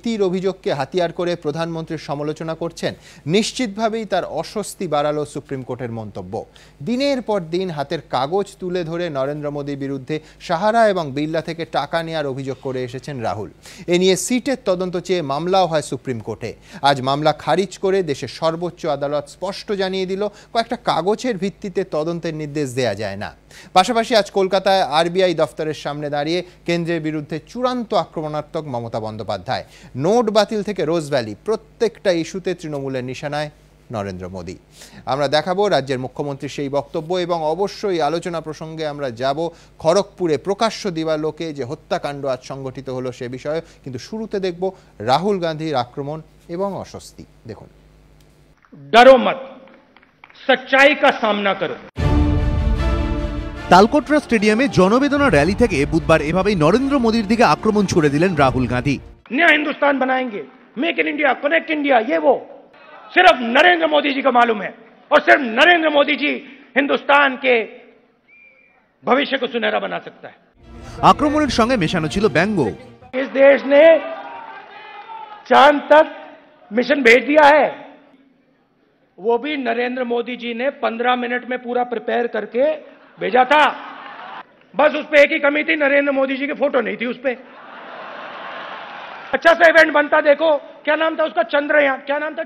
নীতির অভিযোগকে হাতিয়ার করে প্রধানমন্ত্রীর সমালোচনা করছেন। নিশ্চিতভাবেই তার অস্বস্তি বাড়ালো সুপ্রিম কোর্টের মন্তব্য। দিনের পর দিন হাতের কাগজ তুলে ধরে নরেন্দ্র মোদীর বিরুদ্ধে সাহারা এবং বিড়লা থেকে টাকা নেওয়ার অভিযোগ করে এসেছেন রাহুল। এ নিয়ে সিটের তদন্ত চেয়ে মামলাও হয় সুপ্রিম কোর্টে। আজ মামলা খারিজ করে দেশের সর্বোচ্চ আদালত স্পষ্ট জানিয়ে দিল, কয়েকটা কাগজের ভিত্তিতে তদন্তের নির্দেশ দেয়া যায় না। পাশাপাশি আজ কলকাতায় আরবিআই দফতরের সামনে দাঁড়িয়ে কেন্দ্রের বিরুদ্ধে চূড়ান্ত আক্রমণাত্মক মমতা বন্দ্যোপাধ্যায়। নোট বাতিল থেকে রোজ ভ্যালি, প্রত্যেকটা ইস্যুতে তৃণমূলের নিশানায় নরেন্দ্র মোদী। আমরা দেখাবো রাজ্যের মুখ্যমন্ত্রীর সেই বক্তব্য এবং অবশ্যই আলোচনা প্রসঙ্গে আমরা যাব খড়গপুরে প্রকাশ্য দিবালোকে যে হত্যাকাণ্ড আজ সংগঠিত হলো সে বিষয়ে। কিন্তু শুরুতে দেখব রাহুল গান্ধীর আক্রমণ এবং অস্বস্তি। দেখুন। डरो मत, सच्चाई का सामना करो। তালকোটরা স্টেডিয়ামে জনবেদনা র্যালি থেকে বুধবার এভাবেই নরেন্দ্র মোদীর দিকে আক্রমণ ছুড়ে দিলেন রাহুল গান্ধী। नया हिंदुस्तान बनाएंगे, make in India, connect India, ये वो सिर्फ नरेंद्र मोदी जी को मालूम है और सिर्फ नरेंद्र मोदी जी हिंदुस्तान के भविष्य को सुनहरा बना सकता है। আক্রমণের সঙ্গে মেশানো ছিল ব্যঙ্গ। इस देश ने चांद तक मिशन भेज दिया है, वो भी नरेंद्र मोदी जी ने 15 मिनट में पूरा प्रिपेयर करके भेजा था। बस उस पे एक ही कमी थी, नरेंद्र मोदी जी की फोटो नहीं थी उस पे। अच्छा सा इवेंट बनता, देखो क्या नाम था उसका, चंद्रयान, क्या नाम था,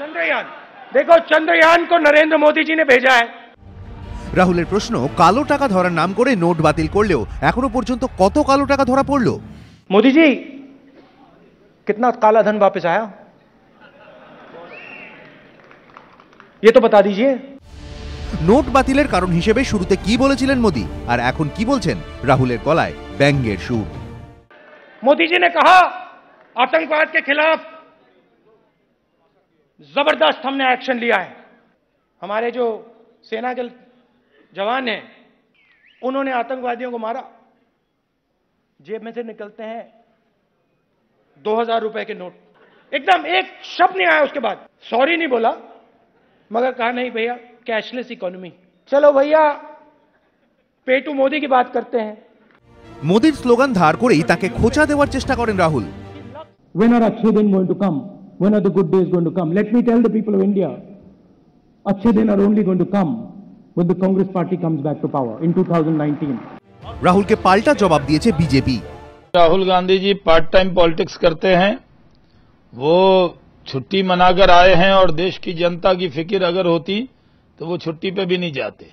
चंद्रयान। देखो चंद्रयान को नरेंद्र मोदी जी ने भेजा है। রাহুলের প্রশ্ন, কালো টাকা ধরার নাম করে নোট বাতিল করলেও এখনো পর্যন্ত কত কালো টাকা ধরা পড়লো? मोदी जी कितना काला धन वापस आया ये तो बता दीजिए। নোট বাতিলের কারণ হিসেবে শুরুতে কি বলেছিলেন মোদী, আর এখন কি বলছেন? রাহুলের গলায় ব্যঙ্গের সুর। मोदी जी ने कहा आतंकवाद के खिलाफ जबरदस्त हमने एक्शन लिया है। हमारे जो सेना के जवान हैं उन्होंने आतंकवादियों को मारा, जेब में से निकलते हैं 2000 रुपए के नोट, एकदम एक शब्द नहीं आया उसके बाद, सॉरी नहीं बोला, मगर कहा नहीं भैया कैशलेस इकोनॉमी, चलो भैया पे टू मोदी की बात करते हैं। মোদীর স্লোগান ধার করেই তাকে খোঁচা দেওয়ার চেষ্টা করেন রাহুল। When are अच्छे दिन going to come? When are the good days going to come? Let me tell the people of India, अच्छे दिन are only going to come when the Congress party comes back to power in 2019. রাহুলকে পাল্টা জবাব দিয়েছে BJP. Rahul Gandhi ji part time politics करते हैं, वो छुट्टी मनाकर आए हैं और देश की जनता की फिक्र अगर होती तो वो छुट्टी पे भी नहीं जाते।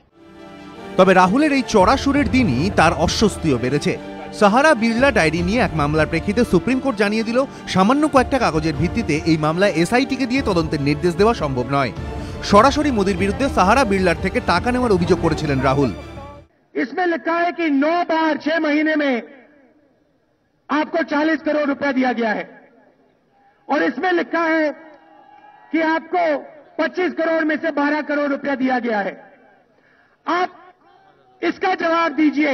তবে রাহুলের এই চড়া সুরের দিনই তার অস্বস্তিও বেড়েছে। সাহারা বিড়লা ডায়েরি নিয়ে এক মামলার প্রেক্ষিতে সুপ্রিম কোর্ট জানিয়ে দিল, সামান্য কয়েকটা কাগজের ভিত্তিতে এই মামলায় এসআইটিকে দিয়ে তদন্তের নির্দেশ দেওয়া সম্ভব নয়। সরাসরি মোদীর বিরুদ্ধে সাহারা বিড়লার থেকে টাকা নেওয়ার অভিযোগ করেছিলেন রাহুল। इसमें लिखा है कि 9 बार 6 महीने में आपको 40 करोड़ रुपया दिया गया है और इसमें लिखा है कि आपको 25 करोड़ में से 12 करोड़ रुपया दिया गया है। आप इसका जवाब दीजिए।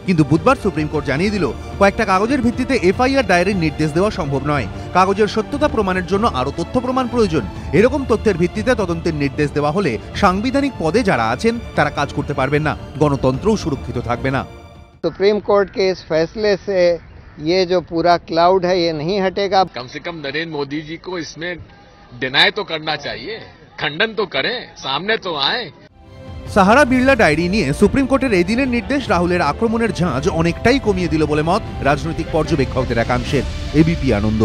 কিন্তু বুধবার সুপ্রিম কোর্ট জানিয়ে দিল, কয়েকটা কাগজের ভিত্তিতে এফআইআর দায়েরের নির্দেশ দেওয়া সম্ভব নয়। কাগজের সত্যতা প্রমাণের জন্য আরো তথ্য প্রমাণ প্রয়োজন। এরকম তথ্যের ভিত্তিতে তদন্তের নির্দেশ দেওয়া হলে সাংবিধানিক পদে যারা আছেন তারা কাজ করতে পারবেন না, গণতন্ত্রও সুরক্ষিত থাকবে না। सुप्रीम कोर्ट के इस फैसले से ये जो पूरा क्लाउड है ये नहीं हटेगा। कम से कम नरेंद्र मोदी जी को इसमें डिनाई तो करना चाहिए, खंडन तो करें, सामने तो आए। সাহারা বিড়লা ডায়েরি নিয়ে সুপ্রিম কোর্টের এই দিনের নির্দেশ রাহুলের আক্রমণের ঝাঁজ অনেকটাই কমিয়ে দিল বলে মত রাজনৈতিক পর্যবেক্ষকদের একাংশের। এবিপি আনন্দ।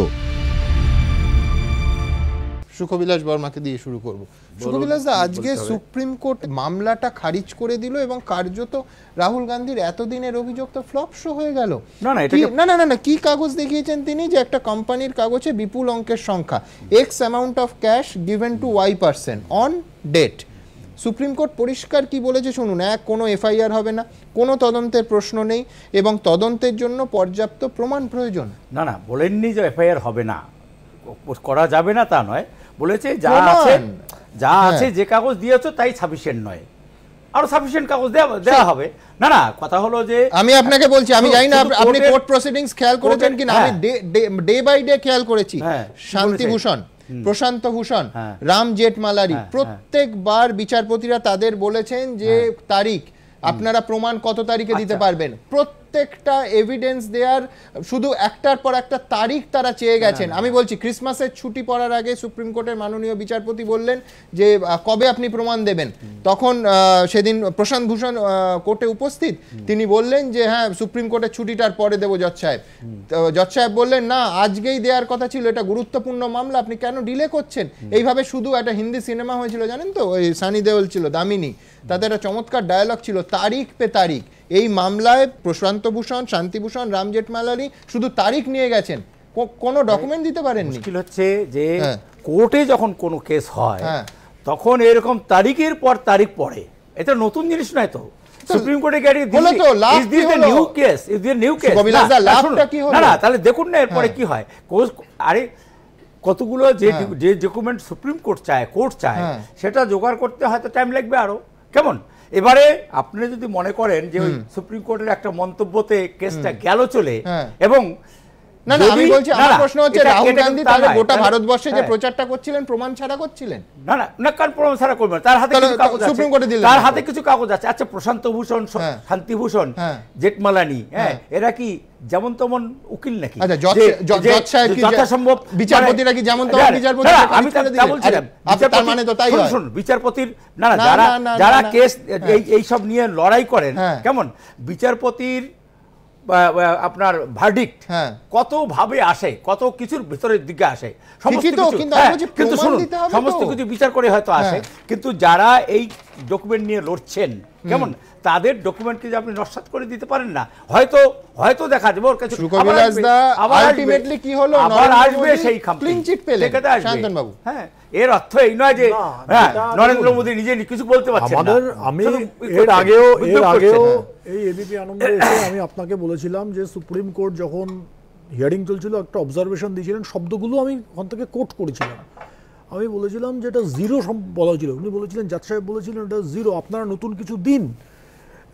সুখবিলাস বর্মাকে দিয়ে শুরু করব। সুখবিলাস দা, আজকে সুপ্রিম কোর্ট মামলাটা খারিজ করে দিল এবং কার্যত রাহুল গান্ধীর এতদিনের অভিযোগ তো ফ্লপ শো হয়ে গেল। না কি কাগজ দেখিয়েছেন তিনি, যে একটা কোম্পানির কাগজে বিপুল অঙ্কের সংখ্যা, X amount of cash given to Y person on date. Supreme court পরিষ্কার কি বলেছে শুনুন, কোনো এফআইআর হবে না, কোনো তদন্তের প্রশ্ন নেই এবং তদন্তের জন্য পর্যাপ্ত প্রমাণ প্রয়োজন। না বলেননি যে এফআইআর হবে না, করা যাবে না তা নয়, বলেছে যা আছে যে কাগজ দিয়েছো তাই সাফিসিয়েন্ট নয়, আরো সাফিসিয়েন্ট কাগজ দেওয়া হবে। না কথা হলো যে আমি আপনাকে বলছি, আমি জানি না আপনি কোর্ট প্রসিডিংস খেয়াল করেছেন কিনা, আমি ডে বাই ডে খেয়াল করেছি। শান্তিভূষণ, প্রশান্ত ভূষণ, রাম জেঠমালারি, প্রত্যেকবার বিচারপতিরা তাদের বলেছেন যে তারিখ আপনারা প্রমাণ কত তারিখে দিতে পারবেন, প্রত্যেকটা এভিডেন্স দেওয়ার শুধু একটার পর একটা তারিখ তারা চেয়ে গেছেন। আমি বলছি ক্রিসমাসের ছুটি পড়ার আগে সুপ্রিম কোর্টের মাননীয় বিচারপতি বললেন যে কবে আপনি প্রমাণ দেবেন, তখন সেদিন প্রশান্ত ভূষণ কোর্টে উপস্থিত, তিনি বললেন যে হ্যাঁ সুপ্রিম কোর্টের ছুটিটার পরে দেবো জজ সাহেব। জজ সাহেব বললেন না আজকেই দেওয়ার কথা ছিল, এটা গুরুত্বপূর্ণ মামলা, আপনি কেন ডিলে করছেন। এইভাবে শুধু একটা হিন্দি সিনেমা হয়েছিল জানেন তো, ওই সানি দেওল ছিল দামিনী, তাতে একটা চমৎকার ডায়ালগ ছিল, তারিখ পে তারিখ। এই মামলায় প্রশান্ত ভূষণ, শান্তিভূষণ, রাম জেঠমালানি শুধু তারিখ নিয়ে গেছেন, কোনো ডকুমেন্ট দিতে পারেননি। মুশকিল হচ্ছে যে কোর্টে যখন কোনো কেস হয় তখন এরকম তারিখের পর তারিখ পড়ে, এটা নতুন জিনিস নয় তো। সুপ্রিম কোর্টে গিয়ে নিউ কেস, নিউ কেস না, তাহলে দেখুন না এরপরে কি হয়। আরে কতগুলো যে ডকুমেন্ট সুপ্রিম কোর্ট চায়, কোর্ট চায়, সেটা জোগাড় করতে হয়তো টাইম লাগবে আরো। কেমন এবারে আপনি যদি মনে করেন যে ওই সুপ্রিম কোর্টের একটা মন্তব্যতে কেসটা গেল চলে, এবং না না আমি বলছি আমার প্রশ্ন হচ্ছে রাহুল গান্ধী তাহলে গোটা ভারতবর্ষে যে প্রচারটা করছিলেন প্রমাণ ছাড়া করছিলেন? না না না, কারণ প্রমাণ ছাড়া করবেন, তার হাতে কিছু কাগজ আছে, সুপ্রিম কোর্টে দিলেন, তার হাতে কিছু কাগজ আছে। আচ্ছা প্রশান্ত ভূষণ, শান্তিভূষণ, জেঠমালানি, এরা কি যেমন তেমন উকিল নাকি? আচ্ছা জজ সাহেব কি যথাসম্ভব বিচারপতিরা কি যেমন তেমন বিচারপতি? আমি তা বলছিলাম, তার মানে তো তাই হয়। শুনুন বিচারপতির না না, যারা কেস এই সব নিয়ে লড়াই করেন, কেমন বিচারপতির আপনার ভার্ডিক্ট কত ভাবে আসে, কত কিছুর ভিতরের দিকে আসে, কিন্তু শুনুন সমস্ত কিছু বিচার করে হয়তো আসে, কিন্তু যারা এই ডকুমেন্ট নিয়ে লড়ছেন কেমন তাদের ডকুমেন্ট কি আপনি নস্যাৎ করে দিতে পারেন না? হয়তো হয়তো দেখা যাবে ওর কাছে আলটিমেটলি কি হলো, আবার আসবে সেই ক্লিন চিট পেলে শান্তনবাবু। হ্যাঁ, এর অর্থ এই নয় যে নরেন্দ্র মোদী নিজে কিছু বলতে পারছেন না। আমি এর আগেও এই এবিপি আনন্দে এসে আমি আপনাকে বলেছিলাম যে সুপ্রিম কোর্ট যখন হিয়ারিং চলছিল একটা অবজারভেশন দিয়েছিলেন, শব্দগুলো আমি ওখান থেকে কোট করেছিলাম। আমি বলেছিলাম যে এটা জিরো বলা হয়েছিল, উনি বলেছিলেন, জাজ সাহেব বলেছিলেন এটা জিরো, আপনারা নতুন কিছু দিন।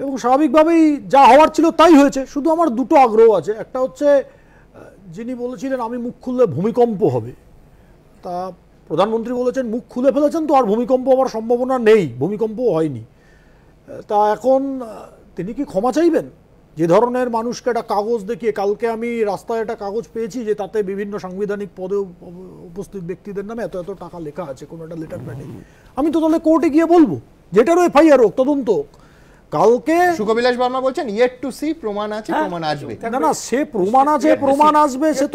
এবং স্বাভাবিকভাবেই যা হওয়ার ছিল তাই হয়েছে। শুধু আমার দুটো আগ্রহ আছে, একটা হচ্ছে যিনি বলেছিলেন আমি মুখ খুললে ভূমিকম্প হবে, তা প্রধানমন্ত্রী বলেছেন মুখ খুলে ফেলেছেন তো আর ভূমিকম্প হওয়ার সম্ভাবনা নেই, ভূমিকম্পও হয়নি। তা এখন তিনি কি ক্ষমা চাইবেন? যে ধরনের মানুষকে একটা কাগজ দেখিয়ে, কালকে আমি রাস্তায় একটা কাগজ পেয়েছি যে তাতে বিভিন্ন সাংবিধানিক পদে উপস্থিত ব্যক্তিদের নামে এত এত টাকা লেখা আছে কোনো একটা লেটার প্যাডে, আমি তো তাহলে কোর্টে গিয়ে বলবো যেটারও এফআইআর হোক, তদন্ত হোক। কালকে সুখবিলাস বর্মা বলছেন ইয়েট টু সি, প্রমাণ আছে, প্রমাণ আসবে। না না, সে প্রমাণ আছে, প্রমাণ আসবে, সে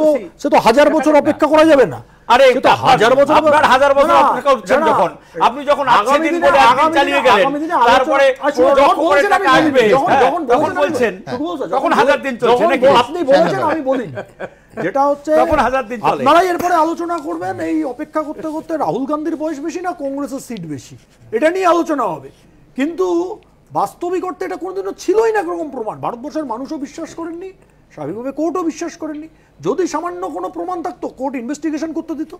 তো 1000 বছর অপেক্ষা করা যাবে না। আরে তো 1000 বছর, আপনার 1000 বছর অপেক্ষা করছেন যখন আপনি যখন আগামী দিন বলে আগামী চালিয়ে গেলেন, তারপরে যখন বলছেন আমি আসবে, যখন বলছেন তখন 1000 দিন চলছে নাকি? আপনি বলেছেন আমি বলিনি, যেটা হচ্ছে তখন 1000 দিন চলে। আপনারা এরপরে আলোচনা করবেন এই অপেক্ষা করতে করতে রাহুল গান্ধীর বয়স বেশি না কংগ্রেসের সিট বেশি, এটা নিয়ে আলোচনা হবে। কিন্তু বাস্তবিক অর্থে এটা কোনোদিনও ছিলই না এরকম প্রমাণ। ভারতবর্ষের মানুষও বিশ্বাস করেননি, স্বাভাবিকভাবে কোর্টও বিশ্বাস করেননি। যদি সামান্য কোনো প্রমাণ থাকতো কোর্ট ইনভেস্টিগেশন করতে দিত,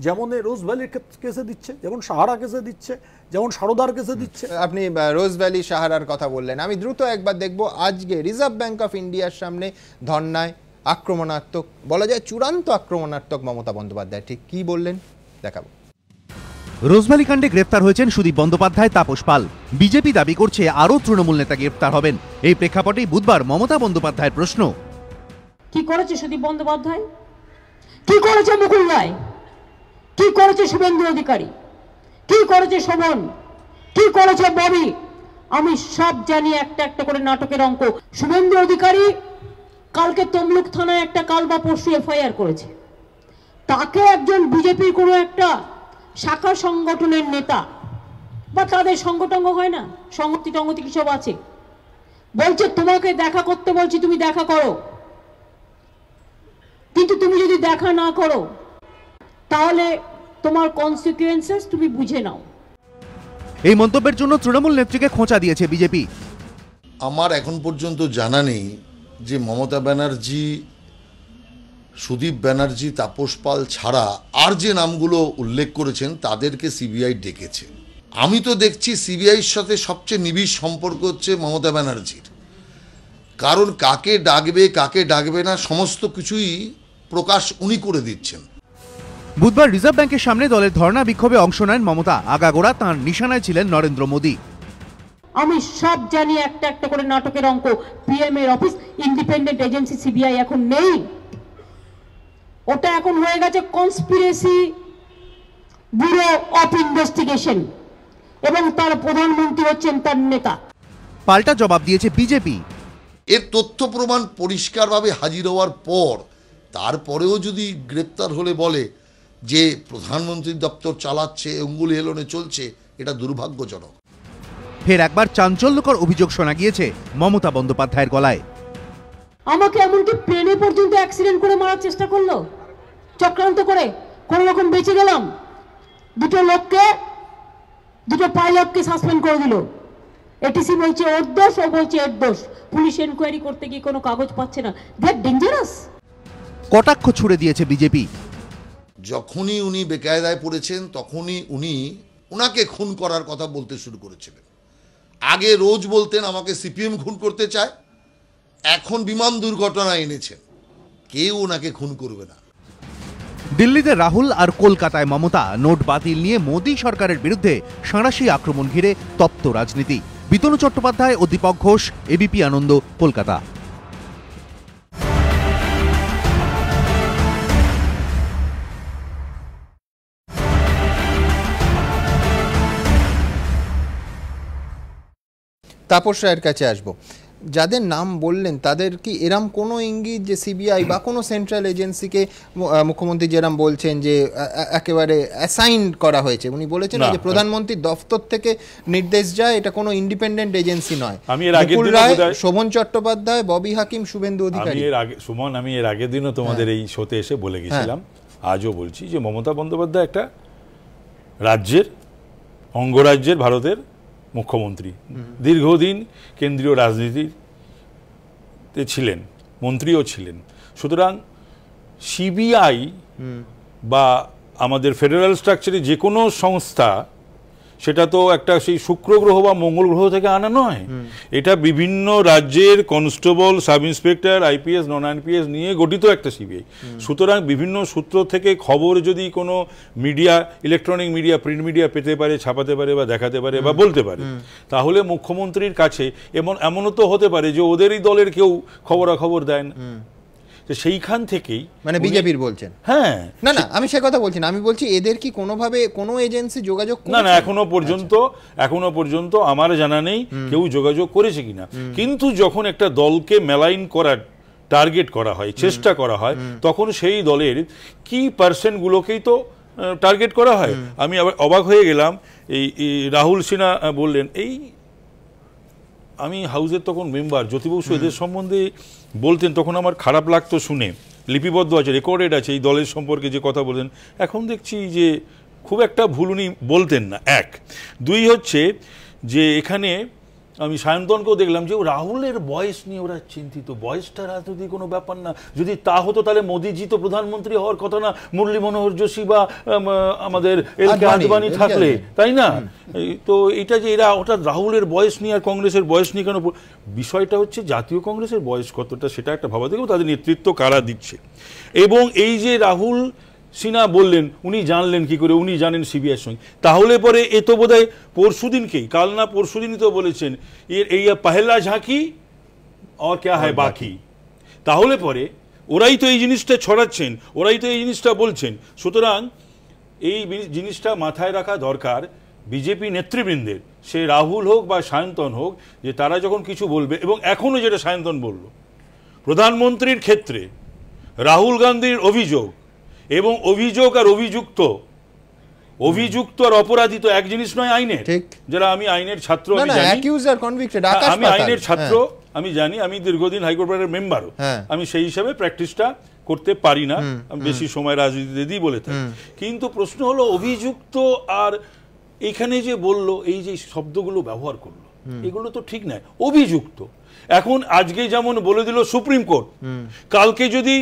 যেমন রোজ ভ্যালির কেসে দিচ্ছে, যেমন সাহারা কেসে দিচ্ছে, যেমন সারদার কেসে দিচ্ছে। আপনি রোজ ভ্যালি সাহারার কথা বললেন, আমি দ্রুত একবার দেখব আজকে রিজার্ভ ব্যাংক অফ ইন্ডিয়ার সামনে ধর্নায় আক্রমণাত্মক, বলা যায় চূড়ান্ত আক্রমণাত্মক মমতা বন্দ্যোপাধ্যায় ঠিক কি বললেন দেখাবো। রোজভ্যালি কাণ্ডে গ্রেফতার হয়েছেন সুদীপ বন্দ্যোপাধ্যায়, তাপস পাল। বিজেপি দাবি করছে আরও তৃণমূল নেতা গ্রেফতার হবেন। এই প্রেক্ষাপটেই বুধবার মমতা বন্দ্যোপাধ্যায়ের প্রশ্ন, কি করেছে সুদীপ বন্দ্যোপাধ্যায়, কি করেছে মুকুল রায়, কি করেছে শুভেন্দু অধিকারী, কি করেছে শোভন, কি করেছে ববি, আমি সব জানি একটা একটা করে নাটকের অঙ্ক। শুভেন্দু অধিকারী কালকে তমলুক থানায় একটা কাল বা পরশু এফআইআর করেছে, তাকে একজন বিজেপির কোনো একটা শাখা সংগঠনের নেতা বা তাদের সংগঠন হয় না, সংগতি টঙ্গতি কি সব আছে, বলছে তোমাকে দেখা করতে বলছি, তুমি দেখা করো, কিন্তু তুমি যদি দেখা না করো তাহলে তোমার কনসিকুয়েন্সেস তুমি বুঝে নাও। এই মন্তব্যের জন্য তৃণমূল নেত্রীকে খোঁচা দিয়েছে বিজেপি। আমার এখন পর্যন্ত জানা নেই যে মমতা ব্যানার্জি, সুদীপ ব্যানার্জি, তাপস পাল ছাড়া আর যে নামগুলো উল্লেখ করেছেন তাদেরকে সিবিআই ডেকেছে। আমি তো দেখছি সিবিআইয়ের সাথে সবচেয়ে নিবিড় সম্পর্ক হচ্ছে মমতা ব্যানার্জির, কারণ কাকে ডাকবে কাকে ডাকবে না সমস্ত কিছুই প্রকাশ উনি করে দিচ্ছেন। বুধবার রিজার্ভ ব্যাংকের সামনে দলের ধর্ণা বিক্ষোভে অংশ নেন মমতা। আগাগোড়া তাঁর নিশানায় ছিলেন নরেন্দ্র মোদী। আমি সব জানি, একটা একটা করে নাটকের অঙ্ক। পিএম এর অফিস ইন্ডিপেন্ডেন্ট এজেন্সি সিবিআই এখন নেই, ওটা এখন হয়ে গেছে কনস্পিরেসি ব্যুরো অফ ইনভেস্টিগেশন, এবং তার প্রধানমন্ত্রী হচ্ছেন তার নেতা। পাল্টা জবাব দিয়েছে বিজেপি। এর তথ্য প্রমাণ পরিষ্কারভাবে হাজির হওয়ার পর তারপরেও যদি গ্রেপ্তার হলে বলে যে প্রধানমন্ত্রীর দপ্তর চালাচ্ছে, অঙ্গুলি হেলনে চলছে, এটা দুর্ভাগ্যজনক। ফের একবার চাঞ্চল্যকর অভিযোগ শোনা গিয়েছে মমতা বন্দ্যোপাধ্যায়ের গলায়। আমাকে এমনকি প্লেনে পর্যন্ত অ্যাক্সিডেন্ট করে মারার চেষ্টা করলো, চক্রান্ত করে, কোন রকম বেঁচে গেলাম। দুটো পাইলটকে সাসপেন্ড করে দিল। এটিসি বলছে ওর দোষ, ও বলছে এর দোষ। পুলিশ এনকোয়ারি করতে গিয়ে কোনো কাগজ পাচ্ছে না। That dangerous. কটাক্ষ ছুড়ে দিয়েছে বিজেপি। যখনই উনি বেকায়দায় পড়েছেন তখনই উনাকে খুন করার কথা বলতে শুরু করেছিলেন। আগে রোজ বলতেন আমাকে সিপিএম খুন করতে চায়, এখন বিমান দুর্ঘটনা এনেছেন, কেউ ওনাকে খুন করবে না। দিল্লিতে রাহুল আর কলকাতায় মমতা নোট বাতিল নিয়ে মোদী সরকারের বিরুদ্ধে সাঁড়াশি আক্রমণ ঘিরে তপ্ত রাজনীতি। বিতনু চট্টোপাধ্যায় ও দীপক ঘোষ, এবিপি আনন্দ, কলকাতা। তাপস রায়ের কাছে আসবো। যাদের নাম বললেন তাদের কি এরম কোনো ইঙ্গিত যে সিবিআই বা কোনো সেন্ট্রাল এজেন্সিকে মুখ্যমন্ত্রী যেরম বলছেন যে একেবারে অ্যাসাইন করা হয়েছে, উনি বলেছেন যে প্রধানমন্ত্রীর দফতর থেকে নির্দেশ যায়, এটা কোনো ইন্ডিপেন্ডেন্ট এজেন্সি নয়। মুকুল রায়, শোভন চট্টোপাধ্যায়, ববি হাকিম, শুভেন্দু অধিকারী। আমি এর আগের দিনও তোমাদের এই শোতে এসে বলে গেছিলাম, আজও বলছি যে মমতা বন্দ্যোপাধ্যায় একটা রাজ্যের, অঙ্গরাজ্যের ভারতের মুখ্যমন্ত্রী, দীর্ঘদিন কেন্দ্রীয় রাজনীতিতে ছিলেন, মন্ত্রীও ছিলেন। সুতরাং সিবিআই বা আমাদের ফেডারেল স্ট্রাকচারে যে কোনো সংস্থা, সেটা তো একটা সেই শুক্র গ্রহ বা মঙ্গল গ্রহ থেকে আনা নয়। এটা বিভিন্ন রাজ্যের কনস্টেবল, সাব ইন্সপেক্টর, আইপিএস, নন আইপিএস নিয়ে গঠিত একটা সিবিআই। সুতরাং বিভিন্ন সূত্র থেকে খবর যদি কোনো media, electronic media, print media পেতে পারে, ছাপাতে পারে বা দেখাতে পারে বা বলতে পারে, তাহলে মুখ্যমন্ত্রীর কাছে এমনও তো হতে পারে যে ওদেরই দলের কেউ খবরাখবর দেয় না। সেইখান থেকেই মানে বিজেপির বলছেন? হ্যাঁ, না না, আমি সে কথা বলছি না, আমি বলছি এদের কি কোনোভাবে কোনো এজেন্সি যোগাযোগ? না না, এখনো পর্যন্ত আমার জানা নেই কেউ যোগাযোগ করেছে কিনা। কিন্তু যখন একটা দলকে মেলাইন করার টার্গেট করা হয়, চেষ্টা করা হয়, তখন সেই দলের কি পার্সেন্টগুলোকেই তো টার্গেট করা হয়। আমি আবার অবাক হয়ে গেলাম, এই রাহুল সিনহা বললেন, আমি হাউসের তখন মেম্বার, জ্যোতি বসু এদের সম্বন্ধে বলতেন, তখন আমার খারাপ লাগতো শুনে। লিপিবদ্ধ আছে, রেকর্ডেড আছে এই দলের সম্পর্কে যে কথা বলতেন। এখন দেখছি যে খুব একটা ভুল উনি বলতেন না। এক, দুই হচ্ছে যে এখানে আমি সায়ন্তনকেও দেখলাম যে রাহুলের বয়স নিয়ে ওরা চিন্তিত। বয়সটা রাজনৈতিক কোনো ব্যাপার না। যদি তা হতো তাহলে মোদিজি তো প্রধানমন্ত্রী হওয়ার কথা না, মুরলী মনোহর যোশী বা আমাদের এলকে আদবানি থাকলে, তাই না? তো এটা যে এরা হঠাৎ রাহুলের বয়স নিয়ে আর কংগ্রেসের বয়স নিয়ে কেন, বিষয়টা হচ্ছে জাতীয় কংগ্রেসের বয়স কতটা সেটা একটা ভাবা দেখব, তাদের নেতৃত্ব কারা দিচ্ছে। এবং এই যে রাহুল সিনহা বললেন, উনি জানলেন কি করে? উনি জানেন সিবিআইয়ের সঙ্গে। তাহলে পরে এ তো বোধহয় পরশুদিনকেই, কাল না পরশুদিনই তো বলেছেন এই পহেলা ঝাঁকি আর ক্যা হ্যায় বাকি। তাহলে পরে ওরাই তো এই জিনিসটা ছড়াচ্ছেন, ওরাই তো এই জিনিসটা বলছেন। সুতরাং এই জিনিসটা মাথায় রাখা দরকার বিজেপি নেতৃবৃন্দের, সে রাহুল হোক বা সায়ন্তন হোক, যে তারা যখন কিছু বলবে, এবং এখনও যেটা সায়ন্তন বলল, প্রধানমন্ত্রীর ক্ষেত্রে রাহুল গান্ধীর অভিযোগ এবং অভিযোগ আর অভিযুক্ত আর অপরাধী তো এক জিনিস নয় আইনের। যারা, আমি আইনের ছাত্র, আমি আইনের ছাত্র, আমি জানি, আমি দীর্ঘদিন হাইকোর্টের মেম্বারও, আমি সেই হিসাবে প্র্যাকটিসটা করতে পারি না, আমি বেশি সময় রাজনীতিতে দিই বলে থাকি। কিন্তু প্রশ্ন হলো অভিযুক্ত আর এখানে যে বললো, এই যে শব্দগুলো ব্যবহার করলো, এগুলো তো ঠিক নয়। অভিযুক্ত, এখন আজকে যেমন বলে দিল সুপ্রিম কোর্ট, কালকে যদি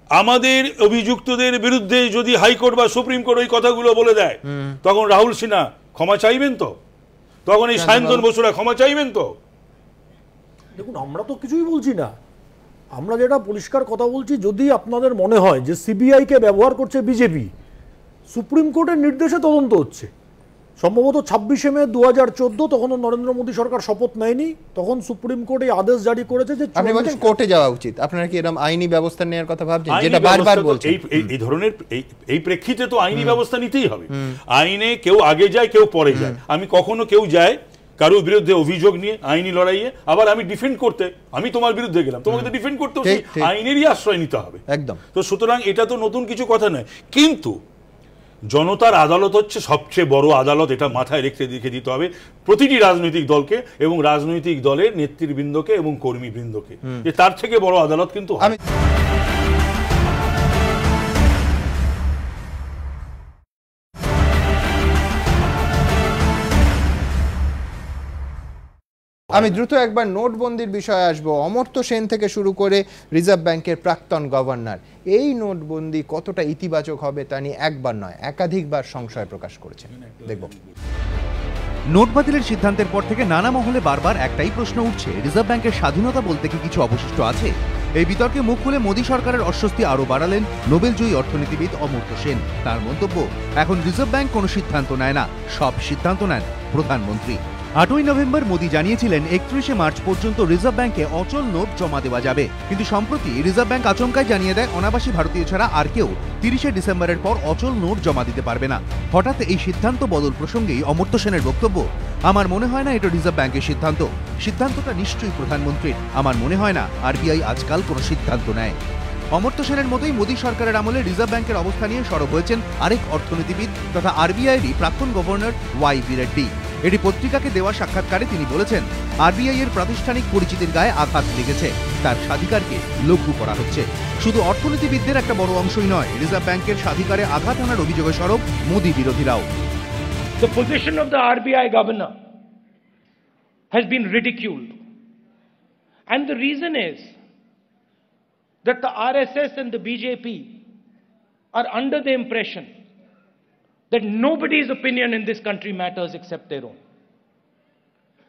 আমাদের অভিযুক্তদের বিরুদ্ধে যদি হাইকোর্ট বা সুপ্রিম কোর্ট ওই কথাগুলো বলে দেয়, তখন রাহুল সিনহা ক্ষমা চাইবেন তো? তখন এই সায়ন্তন বসুরা ক্ষমা চাইবেন তো? দেখুন, আমরা তো কিছুই বলছি না, আমরা যেটা পরিষ্কার কথা বলছি, যদি আপনাদের মনে হয় যে সিবিআই কে ব্যবহার করছে বিজেপি, সুপ্রিম কোর্টের নির্দেশে তদন্ত হচ্ছে, সম্ভবত 26শে মে 2014, তখনও নরেন্দ্র মোদী সরকার শপথ নেয়নি, তখন সুপ্রিম কোর্ট এই আদেশ জারি করেছে যে আপনি বলছেন কোর্টে যাওয়া উচিত। আপনারা কি এরকম আইনি ব্যবস্থা নেওয়ার কথা ভাবছেন, যেটা বারবার বলছেন? এই ধরনের এই প্রেক্ষিতে তো আইনি ব্যবস্থা নিতেই হবে। আইনে কেউ আগে যায়, কেউ পরে যায়। আমি কখনো কেউ যায় কারোর বিরুদ্ধে অভিযোগ নিয়ে আইনি লড়াইয়ে, আবার আমি ডিফেন্ড করতে, আমি তোমার বিরুদ্ধে গেলাম, তোমাকে তো ডিফেন্ড করতে আইনেরই আশ্রয় নিতে হবে একদম। তো সুতরাং এটা তো নতুন কিছু কথা নয়, কিন্তু জনতার আদালত হচ্ছে সবচেয়ে বড় আদালত, এটা মাথায় রেখে দিতে হবে প্রতিটি রাজনৈতিক দলকে এবং রাজনৈতিক দলের নেতৃবৃন্দকে এবং কর্মীবৃন্দকে, যে তার থেকে বড় আদালত কিন্তু হয়। আমি দ্রুত একবার নোটবন্দির বিষয়ে আসবো। অমর্ত্য সেন থেকে শুরু করে রিজার্ভ ব্যাংকের প্রাক্তন গভর্নর, এই নোটবন্দি কতটা ইতিবাচক হবে তা নিয়ে একবার নয় একাধিকবার সংশয় প্রকাশ করেছেন। দেখব। নোট বাতিলের সিদ্ধান্তের পর থেকে নানা মহলে বারবার একটাই প্রশ্ন উঠছে, রিজার্ভ ব্যাংকের স্বাধীনতা বলতে কি কিছু অবশিষ্ট আছে? এই বিতর্কে মুখ খুলে মোদী সরকারের অস্বস্তি আরও বাড়ালেন নোবেলজয়ী অর্থনীতিবিদ অমর্ত্য সেন। তার মন্তব্য, এখন রিজার্ভ ব্যাংক কোনো সিদ্ধান্ত নেয় না, সব সিদ্ধান্ত নেন প্রধানমন্ত্রী। 8ই নভেম্বর মোদী জানিয়েছিলেন 31শে মার্চ পর্যন্ত রিজার্ভ ব্যাংকে অচল নোট জমা দেওয়া যাবে, কিন্তু সম্প্রতি রিজার্ভ ব্যাংক আচমকাই জানিয়ে দেয় অনাবাসী ভারতীয় ছাড়া আর কেউ 30শে ডিসেম্বরের পর অচল নোট জমা দিতে পারবে না। হঠাৎ এই সিদ্ধান্ত বদল প্রসঙ্গেই অমর্ত্য সেনের বক্তব্য, আমার মনে হয় না এটা রিজার্ভ ব্যাংকের সিদ্ধান্ত, সিদ্ধান্তটা নিশ্চয়ই প্রধানমন্ত্রীর। আমার মনে হয় না আরবিআই আজকাল কোনো সিদ্ধান্ত নেয়। অমর্ত্য সেনের মতোই মোদী সরকারের আমলে রিজার্ভ ব্যাংকের অবস্থা নিয়ে সরব হয়েছেন আরেক অর্থনীতিবিদ তথা আরবিআইয়েরই প্রাক্তন গভর্নর ওয়াই.ভি. রেড্ডি। এটি পত্রিকাকে দেওয়া সাক্ষাৎকারে তিনি বলেছেন, আরবিআই এর প্রাতিষ্ঠানিক পরিচিতির গায়ে আঘাত লেগেছে, তার স্বাধিকারকে লঘু করা হচ্ছে। শুধু অর্থনীতিবিদদের একটা বড় অংশই নয়, রিজার্ভ ব্যাংকের স্বাধিকারে আঘাত আনার অভিযোগে সরব Modi বিরোধীরাও। The position of the RBI governor has been ridiculed, and the reason is that the RSS and the BJP are under the impression that nobody's opinion in this country matters except their own.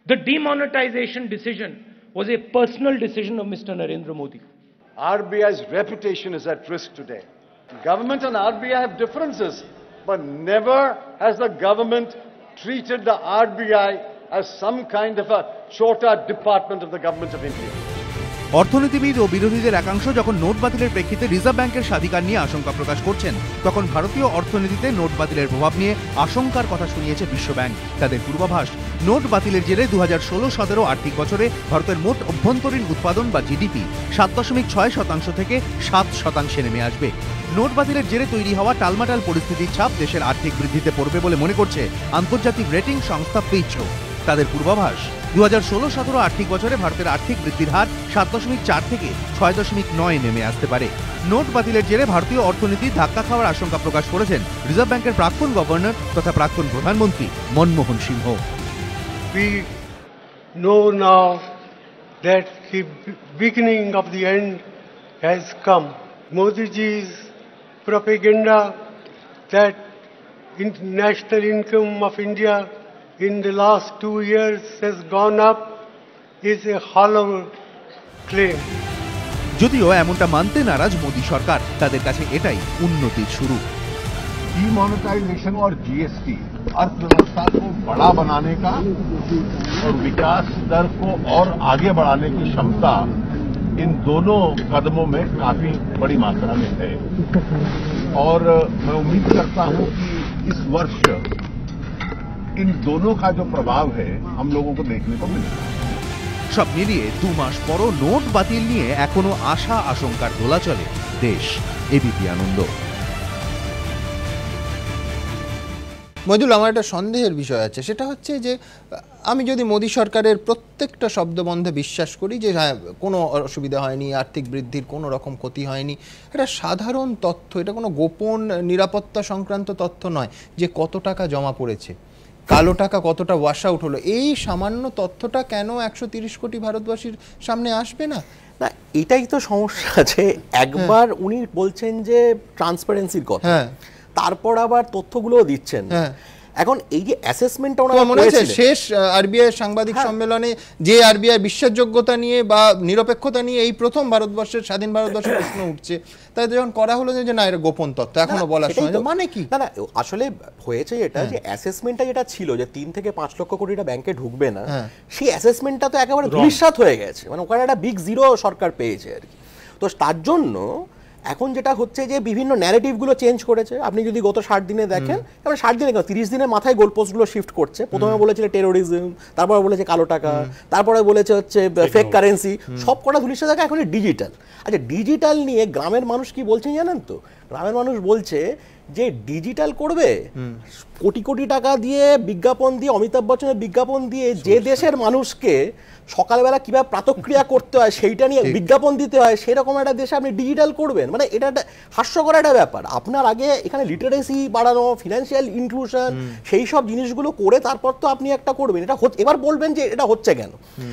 The demonetization decision was a personal decision of Mr. Narendra Modi. RBI's reputation is at risk today. Government and RBI have differences, but never has the government treated the RBI as some kind of a chota department of the government of India. অর্থনীতিবিদ ও বিরোধীদের একাংশ যখন note বাতিলের প্রেক্ষিতে reserve ব্যাংকের স্বাধিকার নিয়ে আশঙ্কা প্রকাশ করছেন, তখন ভারতীয় অর্থনীতিতে নোট বাতিলের প্রভাব নিয়ে আশঙ্কার কথা শুনিয়েছে বিশ্বব্যাংক। তাদের পূর্বাভাস, নোট বাতিলের জেরে 2016-17 আর্থিক বছরে ভারতের মোট অভ্যন্তরীণ উৎপাদন বা জিডিপি 7.6% থেকে 7% নেমে আসবে। নোট বাতিলের জেরে তৈরি হওয়া টালমাটাল পরিস্থিতির ছাপ দেশের আর্থিক বৃদ্ধিতে পড়বে বলে মনে করছে আন্তর্জাতিক রেটিং সংস্থা ফিচও। তাদের পূর্বাভাস, 2016-17 আর্থিক বছরে ভারতের আর্থিক বৃদ্ধির হার 7.4 থেকে 6.9 নেমে আসতে পারে। নোট বাতিলের জেরে ভারতীয় অর্থনীতি ধাক্কা খাওয়ার আশঙ্কা প্রকাশ করেছেন রিজার্ভ ব্যাংকের প্রাক্তন গভর্নর তথা প্রাক্তন প্রধানমন্ত্রী মনমোহন সিংহ। We know now that the beginning of the end has come. Modi ji's propaganda that national income of India in the last 2 years has gone up is a hollow claim. যদিও এমনটা মানতে নারাজ মোদী সরকার, তাদের কাছে এটাই উন্নতির শুরু। डिमोनेटाइजेशन और जीएसटी अर्थव्यवस्था को बड़ा बनाने का और विकास दर को और आगे बढ़ाने की क्षमता इन दोनों कदमों में काफी बड़ी मात्रा में है और मैं उम्मीद करता हूं कि इस वर्ष इन दोनों का जो प्रभाव है हम लोगों को देखने को मिलेगा। সব মিলিয়ে 2 মাস পরও নোট বাতিল নিয়ে এখনো আশা আশঙ্কার দোলাচলে দেশ। এবিপি আনন্দ। মইদুল, আমার একটা সন্দেহের বিষয় আছে, সেটা হচ্ছে যে আমি যদি মোদী সরকারের প্রত্যেকটা শব্দবন্ধে বিশ্বাস করি যে হ্যাঁ কোনো অসুবিধা হয়নি, আর্থিক বৃদ্ধির কোনো রকম ক্ষতি হয়নি, এটা সাধারণ তথ্য, এটা কোনো গোপন নিরাপত্তা সংক্রান্ত তথ্য নয় যে কত টাকা জমা পড়েছে, কালো টাকা কতটা ওয়াশ আউট হলো, এই সামান্য তথ্যটা কেন 130 কোটি ভারতবাসীর সামনে আসবে না? না, এটাই তো সমস্যা আছে। একবার উনি বলছেন যে ট্রান্সপারেন্সির কথা, তারপর আবার তথ্যগুলোও দিচ্ছেন। এখন এই যে অ্যাসেসমেন্টটা ওনারা মনে আছে শেষ আরবিআই সাংবাদিক সম্মেলনে যে আরবিআই বিশ্বাসযোগ্যতা নিয়ে বা নিরপেক্ষতা নিয়ে এই প্রথম ভারতবর্ষের স্বাধীন ভারতবর্ষের প্রশ্ন উঠছে, তাই যখন করা হলো যে না এটা গোপন তথ্য এখনো বলার সময় মানে কি না আসলে হয়েছে এটা যে অ্যাসেসমেন্টটা যেটা ছিল যে 3 থেকে 5 লক্ষ কোটিটা ব্যাংকে ঢুকবে না, সেই অ্যাসেসমেন্টটা তো একেবারে ধূলিসাৎ হয়ে গেছে, মানে ওখানে একটা বিগ জিরো সরকার পেয়েছে আর কি। তো তার জন্য এখন যেটা হচ্ছে যে বিভিন্ন ন্যারেটিভগুলো চেঞ্জ করেছে। আপনি যদি গত 60 দিনে দেখেন, মানে 60 দিনে 30 দিনের মাথায় গোলপোস্টগুলো শিফট করছে। প্রথমে বলেছিল টেরোরিজম, তারপরে বলেছে কালো টাকা, তারপরে বলেছে হচ্ছে ফেক কারেন্সি, সব কটা ধুলিসা দেখা এখন ডিজিটাল। আচ্ছা, ডিজিটাল নিয়ে গ্রামের মানুষ কি বলছেন জানেন তো? গ্রামের মানুষ বলছে যে ডিজিটাল করবে, কোটি কোটি টাকা দিয়ে বিজ্ঞাপন দিয়ে, অমিতাভ বচ্চনের বিজ্ঞাপন দিয়ে যে দেশের মানুষকে সকালবেলা কিভাবে প্রাতক্রিয়া করতে হয় সেইটা নিয়ে বিজ্ঞাপন দিতে হয়, সেরকম একটা দেশে আপনি ডিজিটাল করবেন, মানে এটা একটা হাস্যকর একটা ব্যাপার। আপনার আগে এখানে লিটারেসি বাড়ানো, ফিনান্সিয়াল ইনক্লুশন, সেই সব জিনিসগুলো করে তারপর তো আপনি একটা করবেন। এটা এবার বলবেন যে এটা হচ্ছে কেন,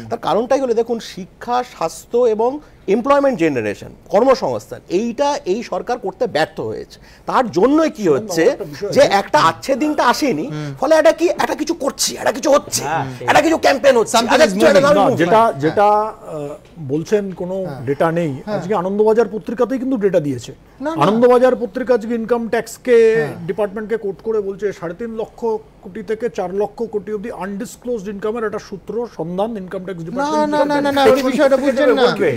তার কারণটাই হলো দেখুন, শিক্ষা, স্বাস্থ্য এবং এমপ্লয়মেন্ট জেনারেশন, কর্মসংস্থান, এইটা এই সরকার করতে ব্যর্থ হয়েছে। তার জন্যই কি হচ্ছে যে একটা আচ্ছে দিনটা আসেনি, ফলে এটা কি একটা কিছু করছি, একটা কিছু হচ্ছে, একটা কিছু ক্যাম্পেইন হচ্ছে। যেটা বলছেন কোনো ডেটা নেই, আজকে আনন্দবাজার পত্রিকাতেই কিন্তু ডেটা দিয়েছে। আনন্দবাজার পত্রিকা আজকে ইনকাম ট্যাক্সকে ডিপার্টমেন্টকে কোট করে বলছে 3.5 লক্ষ কোটি থেকে 4 লক্ষ কোটি অবধি আনডিসক্লোজড ইনকামের একটা সূত্র সন্ধান ইনকাম ট্যাক্স ডিপার্টমেন্ট। না এই বিষয়টা বুঝছেন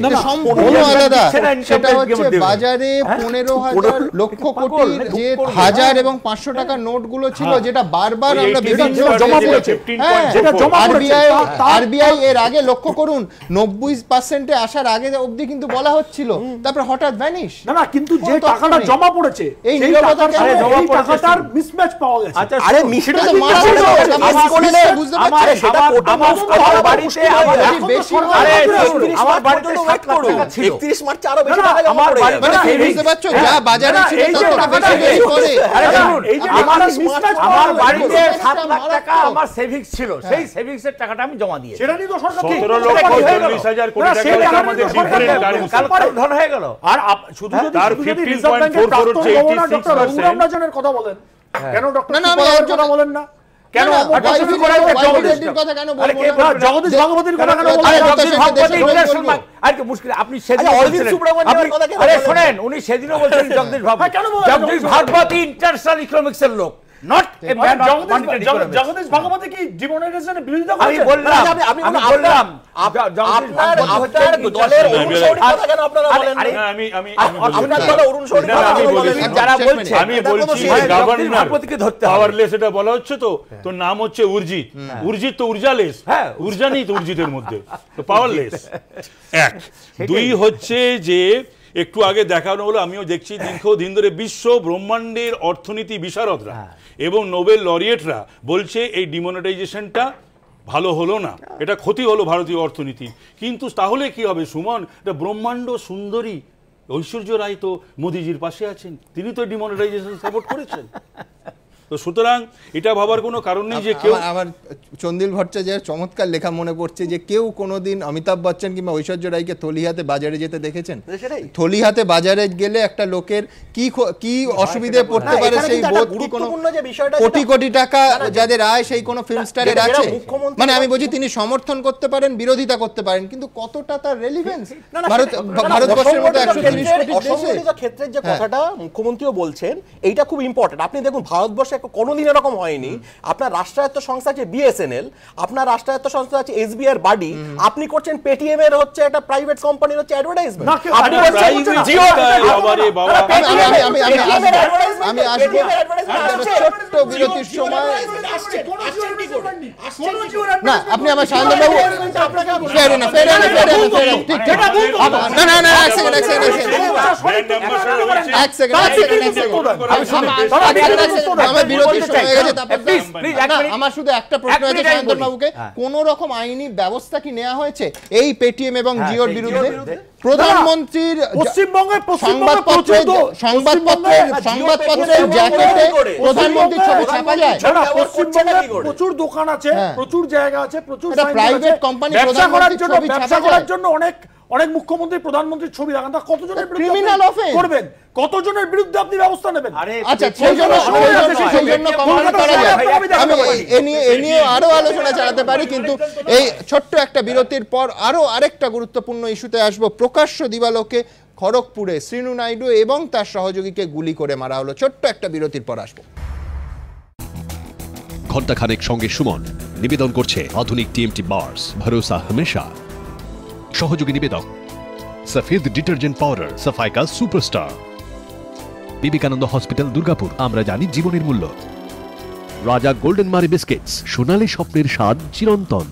না, সম্পূর্ণ আলাদা। সেটা হচ্ছে বাজারে 15,000 লক্ষ কোটি যে 1000 এবং 500 টাকার নোটগুলো ছিল, যেটা বারবার আমরা বিভিন্ন জমা পড়েছে, যেটা জমা পড়েছে। আরবিআই এর আগে লক্ষ্য করুন 90% এ আসার আগে অবধি কিন্তু বলা হচ্ছিল, তারপর হঠাৎ ভ্যানিশ। না কিন্তু যে টাকাটা জমা পড়েছে এই টাকাটার মিসম্যাচ পাওয়া গেছে। আরে মিসটা তো মারা হলো, বুঝতে পারছেন? আমার বাড়িতে আমার বাড়িতে 7 লাখ টাকা ছিল, 31 মার্চ আরো বেশি টাকা জমা পড়ে গেছে। মানে বুঝতে পারছো, যা বাজারে ছিল তার থেকে বেশি করে। আরে শুনুন, আমার বাড়িতে 7 লাখ টাকা আমার সেভিংস ছিল, সেই সেভিংসের টাকাটা আমি জমা দিয়েছি। সেটা নিয়ে তো সরকার 17,40,000 কোটি টাকা আমাদের ডিফারেন্ট কারেন্সি কালকে ধন হয়ে গেল। আর শুধু যদি তার 15.44 হচ্ছে 86%। রাজনের কথা বলেন, কেন ডক্টর না আমি কথা বলেন না? কেন জগদীশ ভাগবতীর কথা কেন বলেন? আর কি মুশকিল, আপনি সেদিন আরে শোনেন, উনি সেদিনও বলছেন জগদীশ ভাগবতী ইন্টারন্যাশনাল ইকোনমিক্সের লোক, not a man of Jagdish Bhagwati কি ডিমনিটাইজেশনের বিরোধিতা করেন? আমি বললাম আপনার দলের অরুণ শৌরির কথা কেন আপনারা বলেন? আপনার দলের অরুণ শৌরির কথা বলেন যারা বলছে, আমি বলছি গভর্নর ভাগবতীকে ধরতে পাওয়ারলেস, এটা বলা হচ্ছে তো, তোর নাম হচ্ছে উর্জিত, উর্জিত তো ঊর্জালেস, ঊর্জা নেই তো উর্জিতের মধ্যে, তো পাওয়ারলেস। এক দুই হচ্ছে যে একটু আগে দেখানো হলো, আমিও দেখছি দীর্ঘদিন ধরে বিশ্ব ব্রহ্মাণ্ডের অর্থনীতি বিশারদরা এবং নোবেল লরিয়েটরা বলছে এই ডিমনিটাইজেশনটা ভালো হলো না, এটা ক্ষতি হলো ভারতীয় অর্থনীতি। কিন্তু তাহলে কি হবে সুমন, এটা ব্রহ্মাণ্ড সুন্দরী ঐশ্বর্য রায় তো মোদিজির পাশে আছেন, তিনি তো ডিমনিটাইজেশন সাপোর্ট করেছেন। তো সুতরাং এটা ভাবার কোনো কারণ নেই যে কেউ। আমার চন্দিল ভট্টাচার্যের চমৎকার লেখা মনে পড়ছে যে কেউ কোনোদিন অমিতাভ বচ্চন কিংবা ঐশ্বর্য রায়কে থলিহাতে বাজারে যেতে দেখেছেন? থলিহাতে বাজারে গেলে একটা লোকের কি অসুবিধে পড়তে পারে সেই বোধ কি কোনো কোটি কোটি টাকা যাদের আয় সেই কোনো ফিল্ম স্টারের আছে? মানে আমি বলছি তিনি সমর্থন করতে পারেন, বিরোধিতা করতে পারেন, কিন্তু কতটা তার রেলিভেন্স ভারতবর্ষের মতো 130 কোটি অসংগঠিত ক্ষেত্রের যে কথাটা মুখ্যমন্ত্রীও বলছেন, এইটা খুব ইম্পর্টেন্ট। আপনি দেখুন ভারতবর্ষে কোনোদিন এরকম হয়নি, আপনার রাষ্ট্রায়ত্ত সংস্থা আছে বিএসএনএল, আপনার রাষ্ট্রায়ত্ত সংস্থা আছে এসবিআই বাডি, আপনি করছেন পেটিএম এর হচ্ছে একটা প্রাইভেট কোম্পানির হচ্ছে অ্যাডভার্টাইজমেন্ট। আপনি করছেন জিও, আমি আসবো ছোট্ট বিরতির সময়। না আপনি আমার শান্তবাবু ফেরে না এক সেকেন্ড আমার বিরতির সময় হয়ে গেছে। আমার শুধু একটা প্রশ্ন আছে শান্তন বাবুকে, কোন রকম আইনি ব্যবস্থা কি নেওয়া হয়েছে এই পেটিএম এবং জিওর বিরুদ্ধে? প্রধানমন্ত্রীর পশ্চিমবঙ্গের সংবাদপত্রের জ্যাকেটে প্রধানমন্ত্রীর ছবি ছাপা যায়? প্রচুর দোকান আছে, প্রচুর জায়গা আছে, প্রচুর প্রাইভেট কোম্পানি ব্যবসা করার জন্য অনেক অনেক মুখ্যমন্ত্রী প্রধানমন্ত্রীর ছবি লাগান, কতজনের বিরুদ্ধে ক্রিমিনাল অফেন্স করবেন, কতজনের বিরুদ্ধে আপনি ব্যবস্থা নেবেন? আচ্ছা, সেই জন্য কমেন্ট করা যায়। আমি এ নিয়ে আরো আলোচনা চালাতে পারি, কিন্তু এই ছোট্ট একটা বিরতির পর আরো আরেকটা গুরুত্বপূর্ণ ইস্যুতে আসবো। প্রকাশ্য দিবালোকে খড়গপুরে শ্রীনু নাইডু এবং তার সহযোগীকে গুলি করে মারা হলো। ছোট্ট একটা বিরতির পর আসবো। ঘণ্টাখানেক সঙ্গে সুমন নিবেদন করছে আধুনিক টিএমটি বার্স, ভরসা হমেশা। সহযোগী নিবেদক সফেদ ডিটারজেন্ট পাউডার, সাফাই কা সুপারস্টার। বিবেকানন্দ হসপিটাল, দুর্গাপুর, আমরা জানি জীবনের মূল্য। রাজা গোল্ডেন মারি বিস্কিটস, সোনালী স্বপ্নের স্বাদ চিরন্তন।